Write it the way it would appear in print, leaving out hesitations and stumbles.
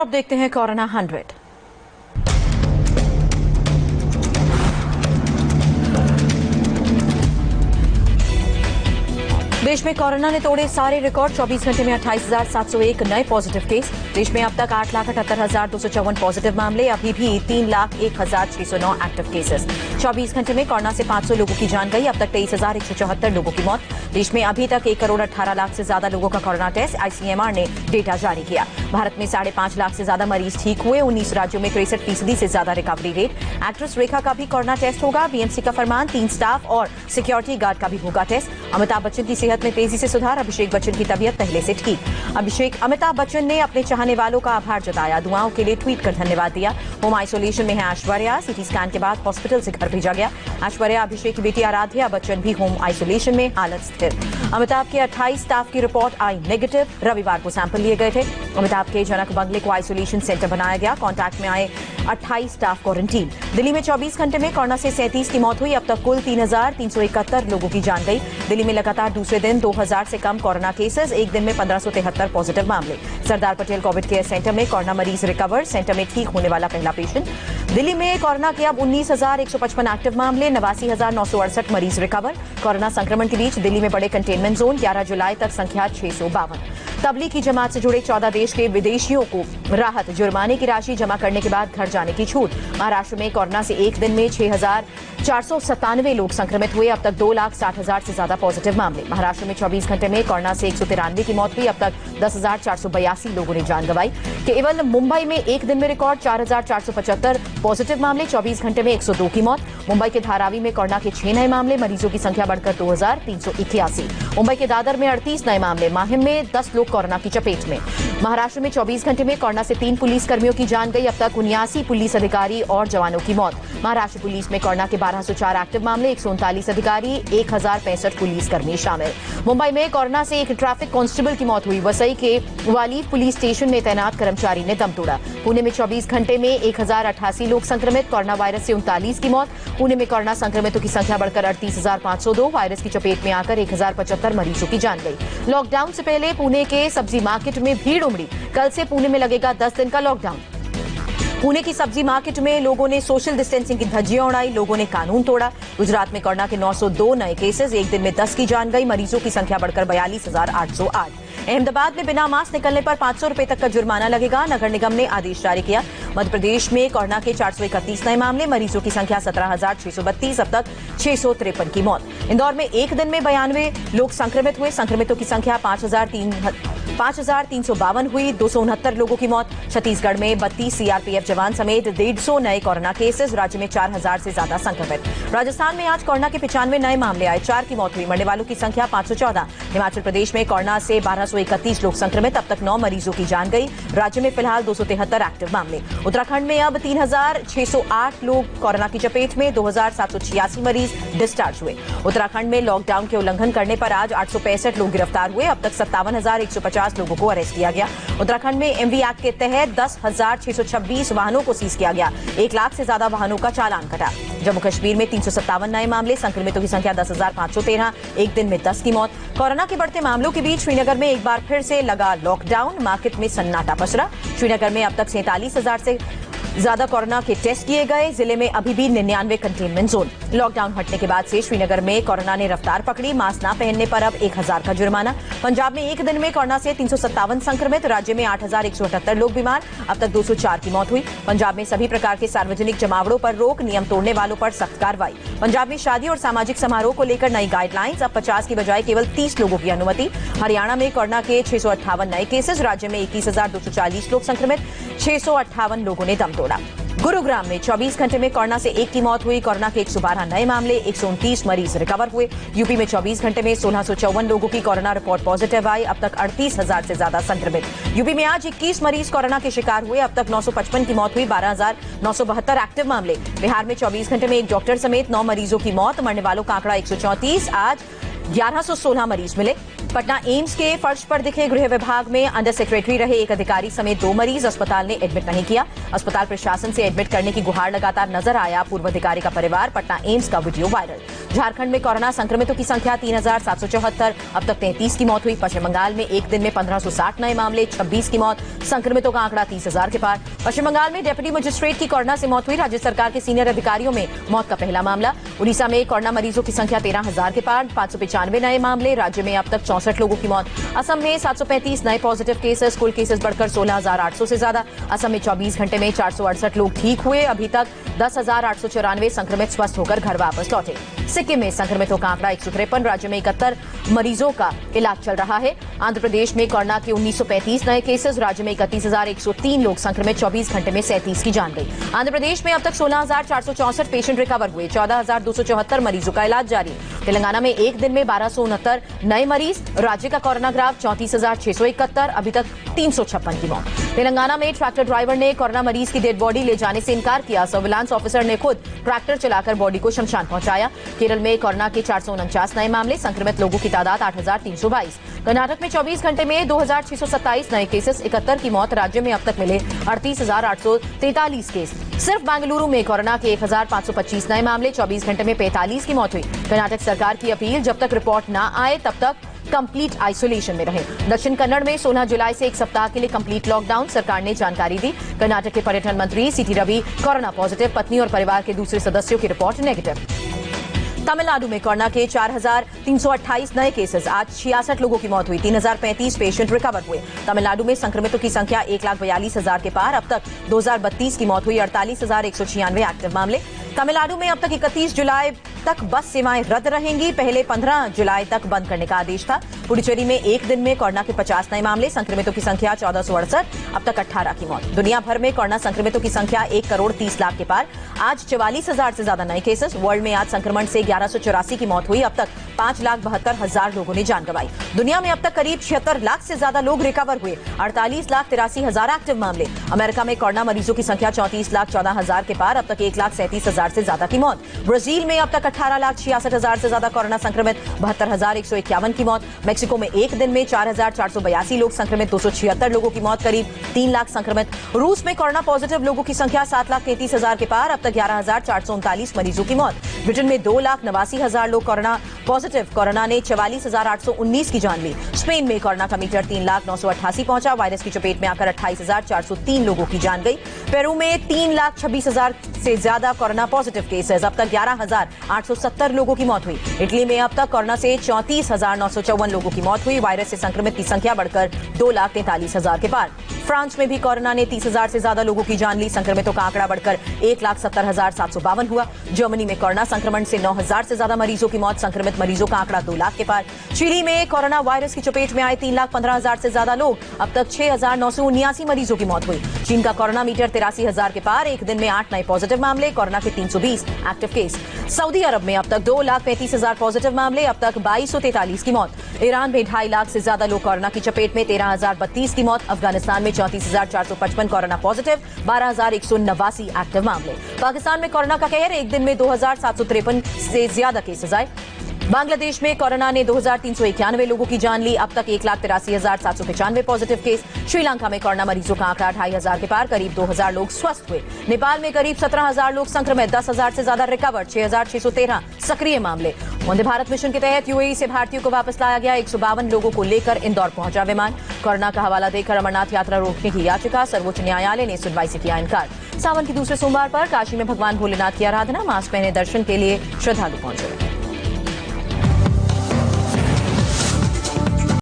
अब देखते हैं कोरोना 100। देश में कोरोना ने तोड़े सारे रिकॉर्ड। 24 घंटे में 28,701 नए पॉजिटिव केस। देश में अब तक 8,78,254 पॉजिटिव मामले। अभी भी 3,01,609 एक्टिव केसेस। 24 घंटे में कोरोना से 500 लोगों की जान गई। अब तक 23,174 लोगों की मौत। देश में अभी तक 1,18,00,000 से ज्यादा लोगों का कोरोना टेस्ट। आईसीएमआर ने डेटा जारी किया। भारत में 5.5 लाख से ज्यादा मरीज ठीक हुए। 19 राज्यों में 63% से ज्यादा रिकवरी रेट। एक्ट्रेस रेखा का भी कोरोना टेस्ट होगा। बीएमसी का फरमान, 3 स्टाफ और सिक्योरिटी गार्ड का भी होगा टेस्ट। अमिताभ बच्चन की सेहत में तेजी से सुधार। अभिषेक बच्चन की तबीयत पहले से ठीक। अमिताभ बच्चन ने अपने चाहने वालों का आभार जताया। दुआओं के लिए ट्वीट कर धन्यवाद दिया। होम आइसोलेशन में है ऐश्वर्या। सीटी स्कैन के बाद हॉस्पिटल से घर भेजा गया। ऐश्वर्या अभिषेक की बेटी आराध्या बच्चन भी होम आइसोलेशन में, हालत स्थिर। अमिताभ के 28 स्टाफ की रिपोर्ट आई नेगेटिव। रविवार को सैंपल लिए गए थे। अमिताभ के जनक बंगले को आइसोलेशन सेंटर बनाया गया। कॉन्टैक्ट में आए 28 स्टाफ क्वारंटीन। दिल्ली में 24 घंटे में कोरोना से 37 की मौत हुई। अब तक कुल 3,371 लोगों की जान गई। दिल्ली में लगातार दूसरे दिन 2,000 से कम कोरोना केसेस। एक दिन में 1,573 पॉजिटिव मामले। Sardar Patel Covid care centre में कोरोना मरीज रिकवर। सेंटर में ठीक होने वाला पहला पेशेंट। दिल्ली में कोरोना के अब 19,155 एक्टिव मामले। 89,968 मरीज रिकवर। कोरोना संक्रमण के बीच दिल्ली में बड़े कंटेनमेंट जोन। 11 जुलाई तक संख्या 652। तबलीग की जमात से जुड़े 14 देश के विदेशियों को राहत। जुर्माने की राशि जमा करने के बाद घर जाने की छूट। महाराष्ट्र में कोरोना से एक दिन में 6,497 लोग संक्रमित हुए। अब तक 2,60,000 से ज्यादा पॉजिटिव मामले। महाराष्ट्र में 24 घंटे में कोरोना से 193 की मौत हुई। अब तक 10,482 लोगों ने जान गंवाई। केवल मुंबई में एक दिन में रिकॉर्ड 4,475 पॉजिटिव मामले। 24 घंटे में 102 की मौत। मुंबई के धारावी में कोरोना के 6 नए मामले। मरीजों की संख्या बढ़कर 2,381। मुंबई के दादर में 38 नए मामले। माहिम में 10 लोग कोरोना की चपेट में। महाराष्ट्र में 24 घंटे में कोरोना से 3 पुलिस कर्मियों की जान गई। अब तक 79 पुलिस अधिकारी और जवानों की मौत। महाराष्ट्र पुलिस में कोरोना के 1204 एक्टिव मामले। 139 अधिकारी, 1,065 पुलिसकर्मी शामिल। मुंबई में कोरोना से एक ट्रैफिक कांस्टेबल की मौत हुई। वसई के वालीव पुलिस स्टेशन में तैनात कर्मचारी ने दम तोड़ा। पुणे में 24 घंटे में 1,088 लोग संक्रमित। कोरोना वायरस से 39 की मौत। पुणे में कोरोना संक्रमितों की संख्या बढ़कर 38,502। वायरस की चपेट में आकर 1,075 मरीजों की जान गई। लॉकडाउन से पहले पुणे के सब्जी मार्केट में भीड़ उमड़ी। कल से पुणे में लगेगा 10 दिन का लॉकडाउन। पुणे की सब्जी मार्केट में लोगों ने सोशल डिस्टेंसिंग की धज्जियां उड़ाई। लोगों ने कानून तोड़ा। गुजरात में कोरोना के 902 नए केसेस। एक दिन में 10 की जान गई। मरीजों की संख्या बढ़कर 42,808। अहमदाबाद में बिना मास्क निकलने पर 500 रुपए तक का जुर्माना लगेगा। नगर निगम ने आदेश जारी किया। मध्य प्रदेश में कोरोना के 431 नए मामले। मरीजों की संख्या 17,632। अब तक 653 की मौत। इंदौर में एक दिन में 92 लोग संक्रमित हुए। संक्रमितों की संख्या 5,352 हुई। 269 लोगों की मौत। छत्तीसगढ़ में 32 सीआरपीएफ जवान समेत 150 नए कोरोना केसेस। राज्य में 4,000 से ज्यादा संक्रमित। राजस्थान में आज कोरोना के 95 नए मामले आए। 4 की मौत हुई। मरने वालों की संख्या 514। हिमाचल प्रदेश में कोरोना से 1,231 लोग संक्रमित। अब तक 9 मरीजों की जान गई। राज्य में फिलहाल 273 एक्टिव मामले। उत्तराखंड में अब 3,608 लोग कोरोना की चपेट में। 2,786 मरीज डिस्चार्ज हुए। उत्तराखंड में लॉकडाउन के उल्लंघन करने पर आज 865 लोग गिरफ्तार हुए। अब तक 57,150 लोगों को अरेस्ट किया गया। उत्तराखंड में एमवी एक्ट के तहत 10,626 वाहनों को सीज किया गया। 1 लाख से ज्यादा वाहनों का चालान कटा। जम्मू कश्मीर में 357 नए मामले। संक्रमितों की संख्या 10,513। एक दिन में 10 की मौत। कोरोना के बढ़ते मामलों के बीच श्रीनगर में एक बार फिर से लगा लॉकडाउन। मार्केट में सन्नाटा पसरा। श्रीनगर में अब तक 47,000 से ज्यादा कोरोना के टेस्ट किए गए। जिले में अभी भी 99 कंटेनमेंट जोन। लॉकडाउन हटने के बाद से श्रीनगर में कोरोना ने रफ्तार पकड़ी। मास्क न पहनने पर अब 1,000 का जुर्माना। पंजाब में एक दिन में कोरोना से 357 संक्रमित। राज्य में 8,178 लोग बीमार। अब तक 204 की मौत हुई। पंजाब में सभी प्रकार के सार्वजनिक जमावड़ों पर रोक। नियम तोड़ने वालों पर सख्त कार्रवाई। पंजाब में शादी और सामाजिक समारोह को लेकर नई गाइडलाइंस। अब 50 की बजाय केवल 30 लोगों की अनुमति। हरियाणा में कोरोना के 658 नए केसेस। राज्य में 21,240 लोग संक्रमित। 658 लोगों ने दम तोड़ा। गुरुग्राम में 24 घंटे में कोरोना से 1 की मौत हुई। कोरोना के 112 नए मामले। 129 मरीज रिकवर हुए। यूपी में 24 घंटे में 1,654 लोगों की कोरोना रिपोर्ट पॉजिटिव आई। अब तक 38,000 से ज्यादा संक्रमित। यूपी में आज 21 मरीज कोरोना के शिकार हुए। अब तक 955 की मौत हुई। 12,972 एक्टिव मामले। बिहार में 24 घंटे में एक डॉक्टर समेत 9 मरीजों की मौत। मरने वालों का आंकड़ा 134। आज 1,116 मरीज मिले। पटना एम्स के फर्श पर दिखे गृह विभाग में अंडर सेक्रेटरी रहे एक अधिकारी समेत 2 मरीज अस्पताल ने एडमिट नहीं किया। अस्पताल प्रशासन से एडमिट करने की गुहार लगातार नजर आया पूर्व अधिकारी का परिवार। पटना एम्स का वीडियो वायरल। झारखंड में कोरोना संक्रमितों की संख्या 3,774, अब तक 33 की मौत हुई। पश्चिम बंगाल में एक दिन में 1560 नए मामले, 26 की मौत, संक्रमितों का आंकड़ा 30,000 के पार। पश्चिम बंगाल में डेप्यूटी मजिस्ट्रेट की कोरोना से मौत हुई। राज्य सरकार के सीनियर अधिकारियों में मौत का पहला मामला। उड़ीसा में कोरोना मरीजों की संख्या 13,000 के पार, 595 नए मामले। राज्य में अब तक 64 लोगों की मौत। असम में 735 नए पॉजिटिव केसेस, कुल केसेस बढ़कर 16,800 से ज्यादा। असम में 24 घंटे में 468 लोग ठीक हुए। अभी तक 10,894 संक्रमित स्वस्थ होकर घर वापस लौटे। सिक्किम में संक्रमितों का आंकड़ा 153, राज्य में 71 मरीजों का इलाज चल रहा है। आंध्र प्रदेश में कोरोना के 1935 नए केसेस, राज्य में 31,103 लोग संक्रमित, 24 घंटे में 37 की जान गई। आंध्र प्रदेश में अब तक 16,464 पेशेंट रिकवर हुए, 14,274 मरीजों का इलाज जारी। तेलंगाना में एक दिन में 1,269 नए मरीज। राज्य का कोरोना ग्राफ 34,671, अभी तक 356 की मौत। तेलंगाना में ट्रैक्टर ड्राइवर ने कोरोना मरीज की डेड बॉडी ले जाने से इनकार किया। सर्विलांस ऑफिसर ने खुद ट्रैक्टर चलाकर बॉडी को शमशान पहुंचाया। केरल में कोरोना के 449 नए मामले, संक्रमित लोगों की तादाद 8,322। कर्नाटक में 24 घंटे में 2,627 नए केसेस, 71 की मौत। राज्य में अब तक मिले 38,843 केस। सिर्फ बेंगलुरु में कोरोना के 1,525 नए मामले, 24 घंटे में 45 की मौत हुई। कर्नाटक सरकार की अपील, जब तक रिपोर्ट न आए तब तक कंप्लीट आइसोलेशन में रहे। दक्षिण कन्नड़ में 16 जुलाई से एक सप्ताह के लिए कंप्लीट लॉकडाउन, सरकार ने जानकारी दी। कर्नाटक के पर्यटन मंत्री सीटी रवि कोरोना पॉजिटिव, पत्नी और परिवार के दूसरे सदस्यों की रिपोर्ट नेगेटिव। तमिलनाडु में कोरोना के 4,328 नए केसेस, आज 66 लोगों की मौत हुई, 3,035 पेशेंट रिकवर हुए। तमिलनाडु में संक्रमितों की संख्या 1,42,000 के पार, अब तक 2,032 की मौत हुई, 48,196 एक्टिव मामले। तमिलनाडु में अब तक 31 जुलाई तक बस सेवाएं रद्द रहेंगी, पहले 15 जुलाई तक बंद करने का आदेश था। पुडुचेरी में एक दिन में कोरोना के 50 नए मामले, संक्रमितों की संख्या 1468, अब तक 18 की मौत। दुनिया भर में कोरोना संक्रमितों की संख्या 1,30,00,000 के पार, आज 44,000 से ज्यादा नए केसेस। वर्ल्ड में आज संक्रमण से 1184 की मौत हुई, अब तक 5,72,000 लोगों ने जान गंवाई। दुनिया में अब तक करीब 76 लाख से ज्यादा लोग रिकवर हुए, 48,83,000 एक्टिव मामले। अमेरिका में कोरोना मरीजों की संख्या 34,14,000 के पार, अब तक 1,37,000 से ज्यादा की मौत। ब्राजील में अब तक 18,66,000 से ज्यादा कोरोना संक्रमित, 72,151 की मौत। मेक्सिको में एक दिन में 4,482 लोग संक्रमित, 276 लोगों की मौत, करीब 3 लाख संक्रमित। रूस में कोरोना पॉजिटिव लोगों की संख्या 7,33,000 के पार, अब तक 11,439 मरीजों की मौत। ब्रिटेन में 2,89,000 लोग कोरोना पॉजिटिव, कोरोना ने 44,819 की जान ली। स्पेन में कोरोना का मीटर 3,988 पहुंचा, वायरस की चपेट में आकर 28,403 लोगों की जान गई। पेरू में 3,26,000 से ज्यादा कोरोना पॉजिटिव केसेस, अब तक 11,870 लोगों की मौत हुई। इटली में अब तक कोरोना से 34,954 लोगों की मौत हुई, वायरस से संक्रमित की संख्या बढ़कर 2,43,000 के पार। फ्रांस में भी कोरोना ने 30,000 से ज्यादा लोगों की जान ली, संक्रमितों का आंकड़ा बढ़कर 1,70,752 हुआ। जर्मनी में कोरोना संक्रमण से 9,000 से ज्यादा मरीजों की मौत, संक्रमित मरीजों का आंकड़ा 2 लाख के पार। चिली में कोरोना वायरस की चपेट में आए 3,15,000 से ज्यादा लोग, अब तक 6,979 मरीजों की मौत हुई। चीन का कोरोना मीटर 83,000 के पार, एक दिन में 8 नए पॉजिटिव मामले, कोरोना के 320 एक्टिव केस। सऊदी अरब में अब तक 2,35,000 पॉजिटिव मामले, अब तक 2,243 की मौत। ईरान में 2.5 लाख से ज्यादा लोग कोरोना की चपेट में, 13,032 की मौत। अफगानिस्तान में 34,455 कोरोना पॉजिटिव, 12,189 एक्टिव मामले। पाकिस्तान में कोरोना का कहर, एक दिन में 2,753 से ज्यादा केसेस आए। बांग्लादेश में कोरोना ने 2,391 लोगों की जान ली, अब तक 1,83,795 पॉजिटिव केस। श्रीलंका में कोरोना मरीजों का आंकड़ा 2,500 के पार, करीब 2,000 लोग स्वस्थ हुए। नेपाल में करीब 17,000 लोग संक्रमित, 10,000 से ज्यादा रिकवर, 6,613 सक्रिय मामले। वंदे भारत मिशन के तहत यूएई से भारतीयों को वापस लाया गया, 152 लोगों को लेकर इंदौर पहुंचा विमान। कोरोना का हवाला देकर अमरनाथ यात्रा रोकने की याचिका, सर्वोच्च न्यायालय ने सुनवाई से किया इनकार। सावन के दूसरे सोमवार पर काशी में भगवान भोलेनाथ की आराधना, मास्क पहने दर्शन के लिए श्रद्धालु पहुंचे।